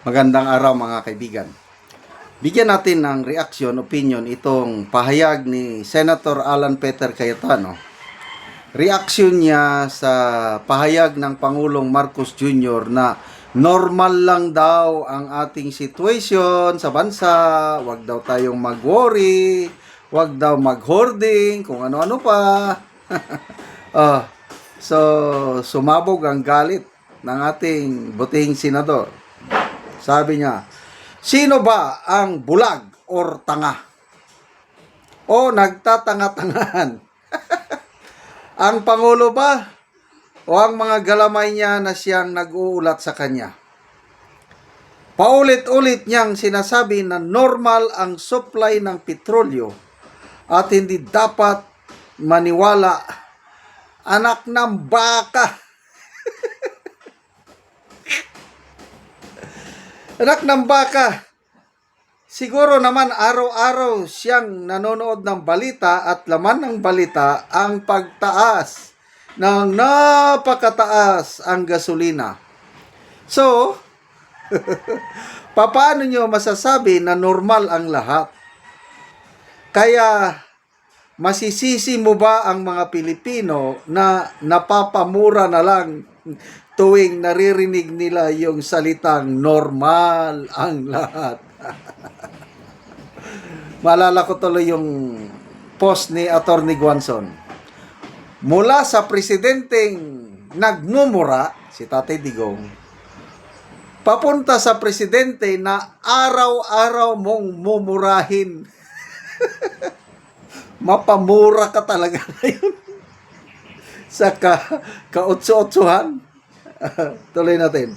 Magandang araw mga kaibigan. Bigyan natin ng reaksyon, opinion itong pahayag ni Senator Alan Peter Cayetano. Reaksyon niya sa pahayag ng Pangulong Marcos Jr. na normal lang daw ang ating situation sa bansa, wag daw tayong mag-worry, wag daw mag-hoarding, kung ano-ano pa. So, sumabog ang galit ng ating butihing senador. Sabi niya, sino ba ang bulag or tanga? O nagtatanga-tangahan? Ang Pangulo ba? O ang mga galamay niya na siyang nag-uulat sa kanya? Paulit-ulit niyang sinasabi na normal ang supply ng petrolyo at hindi dapat maniwala. Anak ng baka! Anak ng baka! Siguro naman araw-araw siyang nanonood ng balita at laman ng balita ang pagtaas ng napakataas ang gasolina. So, paano nyo masasabi na normal ang lahat? Kaya, masisisi mo ba ang mga Pilipino na napapamura na lang tuwing naririnig nila yung salitang normal ang lahat? Maalala ko tuloy yung post ni Atty. Guanzon. Mula sa presidenteng nagmumura, si Tatay Digong, papunta sa presidente na araw-araw mong mumurahin. Mapamura ka talaga ngayon. Sa kautso-utsuhan. Tuloy natin.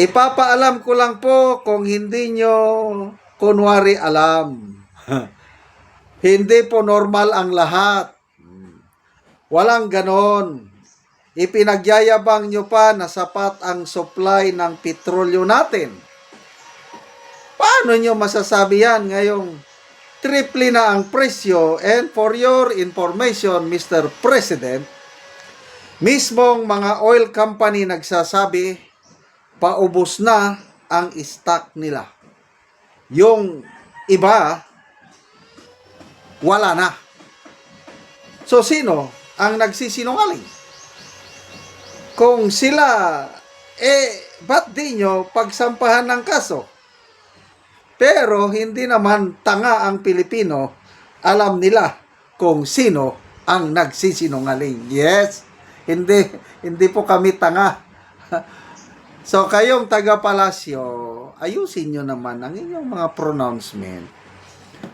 Ipapaalam ko lang po kung hindi nyo kunwari alam. Hindi po normal ang lahat. Walang ganon. Ipinagyayabang nyo pa na sapat ang supply ng petrolyo natin. Paano nyo masasabi yan ngayong triple na ang presyo? And for your information, Mr. President, mismong mga oil company nagsasabi, paubos na ang stock nila. Yung iba, wala na. So, sino ang nagsisinungaling? Kung sila, ba't di nyo pagsampahan ng kaso? Pero hindi naman tanga ang Pilipino, alam nila kung sino ang nagsisinungaling. Yes, hindi po kami tanga. So kayong taga-palasyo, ayusin nyo naman ang inyong mga pronouncement.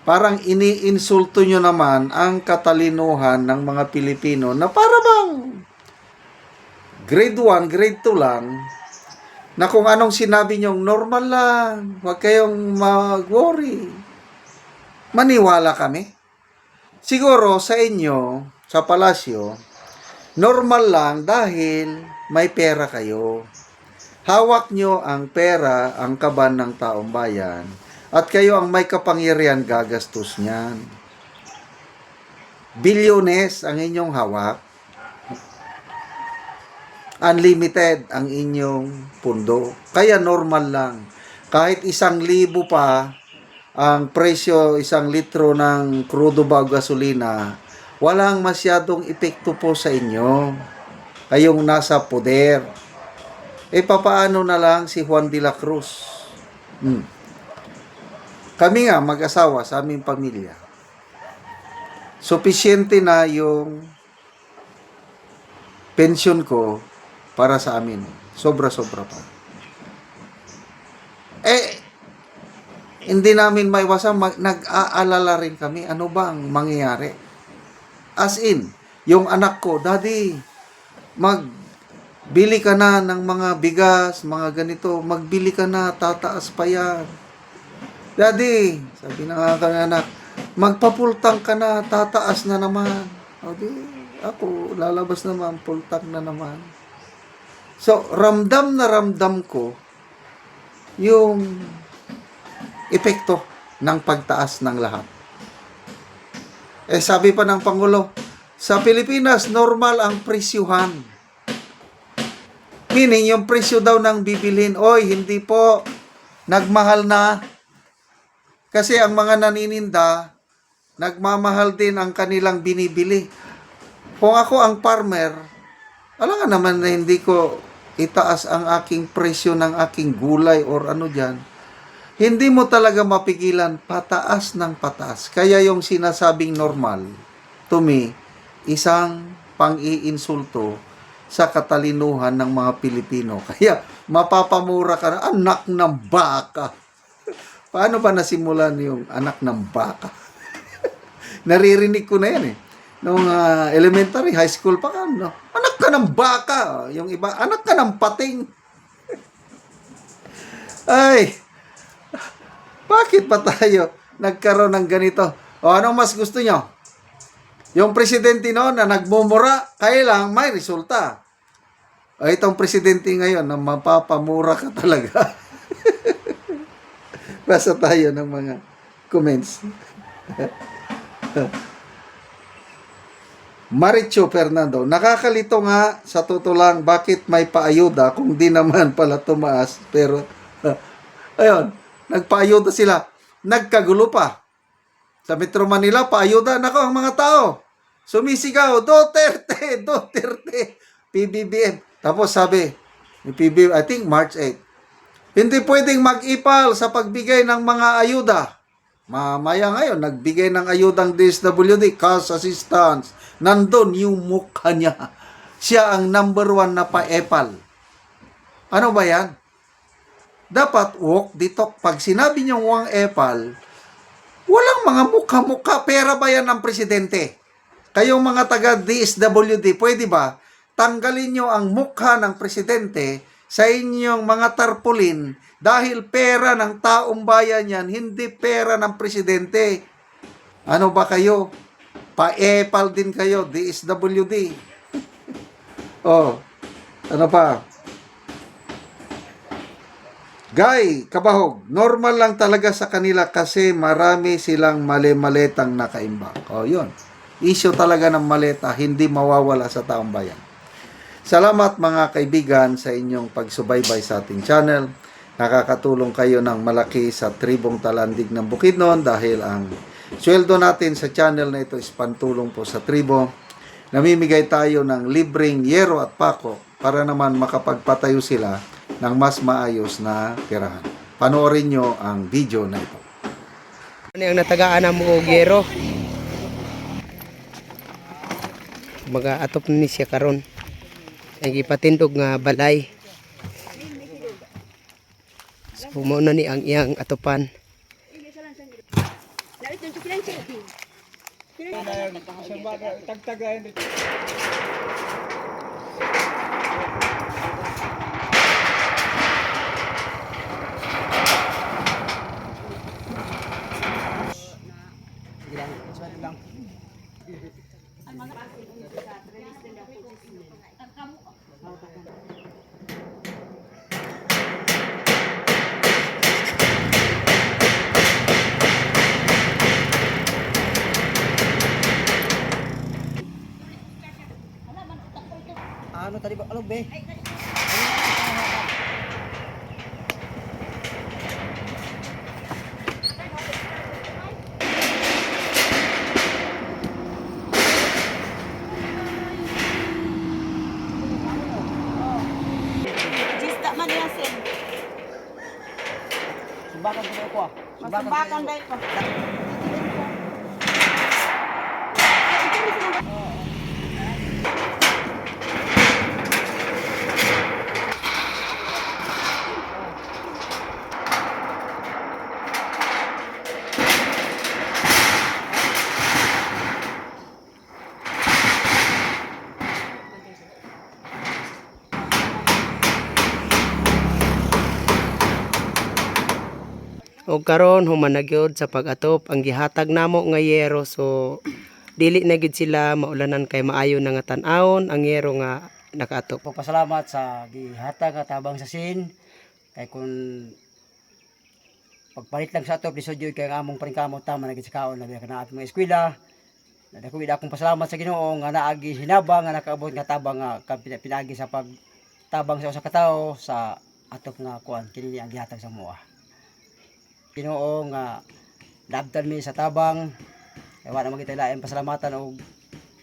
Parang iniinsulto nyo naman ang katalinuhan ng mga Pilipino na para bang grade 1, grade 2 lang, na kung anong sinabi nyong normal lang, huwag kayong mag-worry. Maniwala kami. Siguro sa inyo, sa palasyo, normal lang dahil may pera kayo. Hawak nyo ang pera, ang kaban ng taong bayan, at kayo ang may kapangyarihan gagastos niyan. Bilyones ang inyong hawak. Unlimited ang inyong pundo. Kaya normal lang. Kahit 1,000 pa ang presyo, 1 litro ng crudo ba gasolina, walang masyadong epekto po sa inyo. Kayong nasa poder. Papaano na lang si Juan de la Cruz? Kami nga, mag-asawa sa aming pamilya. Sufisyente na yung pensyon ko para sa amin. Sobra-sobra pa. Hindi namin maiwasan, nag-aalala rin kami, ano ba ang mangyayari? As in, yung anak ko, Daddy, magbili ka na ng mga bigas, mga ganito, magbili ka na, tataas pa yan. Daddy, sabi ng aking anak, magpapultang ka na, tataas na naman. O di, ako, lalabas naman, pultang na naman. So, ramdam na ramdam ko yung epekto ng pagtaas ng lahat. Sabi pa ng Pangulo, sa Pilipinas, normal ang presyuhan. Meaning, yung presyo daw ng bibilhin, oy, hindi po, nagmahal na. Kasi ang mga nanininda, nagmamahal din ang kanilang binibili. Kung ako ang farmer, alam nga naman na hindi ko itaas ang aking presyo ng aking gulay or ano dyan. Hindi mo talaga mapigilan pataas ng pataas. Kaya yung sinasabing normal, to me, isang pang-iinsulto sa katalinuhan ng mga Pilipino. Kaya mapapamura ka na, anak ng baka. Paano ba nasimulan yung anak ng baka? Naririnig ko na yan eh. Nung elementary, high school pa ka, no? Anak ka ng baka. Yung iba, anak ka ng pating. Ay, bakit pa tayo nagkaroon ng ganito? O anong mas gusto nyo? Yung presidente noon na nagmumura, kailang may resulta. O itong presidente ngayon na mapapamura ka talaga. Basa tayo ng mga comments. Maricho Fernando, nakakalito nga sa totoo lang bakit may paayuda kung di naman pala tumaas. Pero, ayun, nagpaayuda sila. Nagkagulo pa. Sa Metro Manila, paayuda. Nako, ang mga tao. Sumisigaw, Duterte, Duterte, PBBM. Tapos sabi, ni PBBM, I think March 8, hindi pwedeng mag-ipal sa pagbigay ng mga ayuda. Mamaya ngayon, nagbigay ng ayudang DSWD, cash assistance. Nandun yung mukha niya. Siya ang number 1 na pa-epal. Ano ba yan? Dapat walk the talk. Pag sinabi niyang wang epal, walang mga mukha-mukha. Pera ba yan ng presidente? Kayong mga taga-DSWD, pwede ba tanggalin niyo ang mukha ng presidente sa inyong mga tarpaulin dahil pera ng taong bayan yan, hindi pera ng presidente. Ano ba kayo? Pa-epal din kayo, DSWD. Oh, ano pa? Guy, kabahog, normal lang talaga sa kanila kasi marami silang mali-maletang nakaimbak. O, yun. Issue talaga ng maleta, hindi mawawala sa taong bayan. Salamat mga kaibigan sa inyong pagsubaybay sa ating channel. Nakakatulong kayo ng malaki sa tribong talandig ng Bukidnon dahil ang sweldo natin sa channel na ito is pantulong po sa tribo. Namimigay tayo ng libreng yero at pako para naman makapagpatayo sila ng mas maayos na tirahan. Panoorin nyo ang video na ito. Ano yung natagaan na mo gero? Mga atop ni siya karon. Ang ipatindog nga balay. So mo na ni ang iyang atopan. Ano tadi ba? Ano be? Jista man yan sin. Sumbakan ko ako ah. Magsambakan dahil ko. Og karon humanagyod sa pag-atop ang gihatag namo nga yero, so dili na gid sila maulanan kay maayo na nga tan-awon ang yero nga nakaatop. Pagpasalamat sa gihatag at tabang sa sin kay kun pagpalit lang sa atop ni Sudyo kay ang among paringkamot tama na gid sa kaon labi ka na atong mga eskwela. Nadako gid akong pasalamat sa Ginoo nga naagi hinabang nga nakaabot nga tabang nga pinagi sa pag tabang sa usa ka tawo sa atok nga kuan kini ang gihatag sa mua. Ginoo nga labtan mi sa tabang kay wala man kita lain pasalamatan og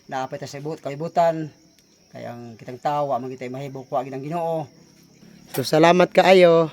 naapay ta sa ibot kaibutan kay ang kitang tawo wa man kita mahibok wa gid ang Ginoo. So salamat kaayo.